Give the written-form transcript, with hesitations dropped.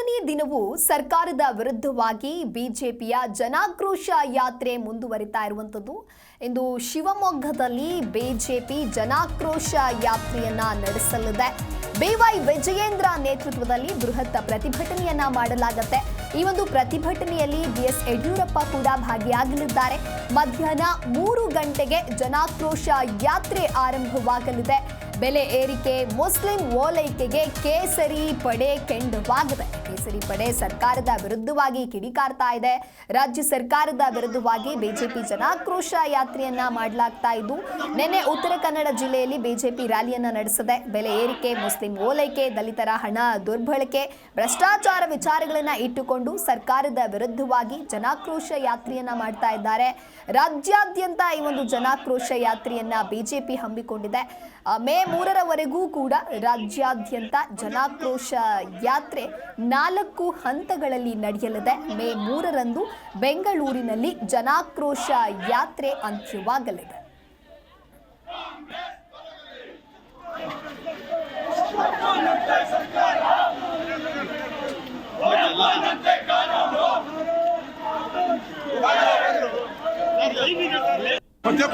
ಮೂರನೇ ದಿನವೂ ಸರ್ಕಾರದ ವಿರುದ್ಧವಾಗಿ ಬಿಜೆಪಿಯ ಜನಾಕ್ರೋಶ ಯಾತ್ರೆ ಮುಂದುವರಿತಾ ಇರುವಂತದ್ದು. ಇಂದು ಶಿವಮೊಗ್ಗದಲ್ಲಿ ಬಿಜೆಪಿ ಜನಾಕ್ರೋಶ ಯಾತ್ರೆಯನ್ನ ನಡೆಸಲಿದೆ. ಬಿವೈ ವಿಜಯೇಂದ್ರ ನೇತೃತ್ವದಲ್ಲಿ ಬೃಹತ್ ಪ್ರತಿಭಟನೆಯನ್ನ ಮಾಡಲಾಗುತ್ತೆ. ಈ ಒಂದು ಪ್ರತಿಭಟನೆಯಲ್ಲಿ ಬಿಎಸ್ ಯಡಿಯೂರಪ್ಪ ಕೂಡ ಭಾಗಿಯಾಗಲಿದ್ದಾರೆ. ಮಧ್ಯಾಹ್ನ 3 ಗಂಟೆಗೆ ಜನಾಕ್ರೋಶ ಯಾತ್ರೆ ಆರಂಭವಾಗಲಿದೆ. ಬೆಲೆ ಏರಿಕೆ, ಮುಸ್ಲಿಂ ಓಲೈಕೆಗೆ ಕೇಸರಿ ಪಡೆ ಕೆಂಡವಾಗಿದೆ. ಕೇಸರಿ ಪಡೆ ಸರ್ಕಾರದ ವಿರುದ್ಧವಾಗಿ ಕಿಡಿಕಾರ್ತಾ ಇದೆ. ರಾಜ್ಯ ಸರ್ಕಾರದ ವಿರುದ್ಧವಾಗಿ ಬಿಜೆಪಿ ಜನಾಕ್ರೋಶ ಯಾತ್ರೆಯನ್ನ ಮಾಡಲಾಗ್ತಾ ಇದ್ದು, ನಿನ್ನೆ ಉತ್ತರ ಕನ್ನಡ ಜಿಲ್ಲೆಯಲ್ಲಿ ಬಿಜೆಪಿ ರ್ಯಾಲಿಯನ್ನ ನಡೆಸಿದೆ. ಬೆಲೆ ಏರಿಕೆ, ಮುಸ್ಲಿಂ ಓಲೈಕೆ, ದಲಿತರ ಹಣ ದುರ್ಬಳಕೆ, ಭ್ರಷ್ಟಾಚಾರ ವಿಚಾರಗಳನ್ನ ಇಟ್ಟುಕೊಂಡು ಸರ್ಕಾರದ ವಿರುದ್ಧವಾಗಿ ಜನಾಕ್ರೋಶ ಯಾತ್ರೆಯನ್ನ ಮಾಡ್ತಾ ಇದ್ದಾರೆ. ರಾಜ್ಯಾದ್ಯಂತ ಈ ಒಂದು ಜನಾಕ್ರೋಶ ಯಾತ್ರೆಯನ್ನ ಬಿಜೆಪಿ ಹಮ್ಮಿಕೊಂಡಿದೆ. ಮೇ 3ರವರೆಗೂ ಕೂಡ ರಾಜ್ಯಾದ್ಯಂತ ಜನಾಕ್ರೋಶ ಯಾತ್ರೆ 4 ಹಂತಗಳಲ್ಲಿ ನಡೆಯಲಿದೆ. ಮೇ 3ರಂದು ಬೆಂಗಳೂರಿನಲ್ಲಿ ಜನಾಕ್ರೋಶ ಯಾತ್ರೆ ಅಂತ್ಯವಾಗಲಿದೆ. ಮುಂದೆ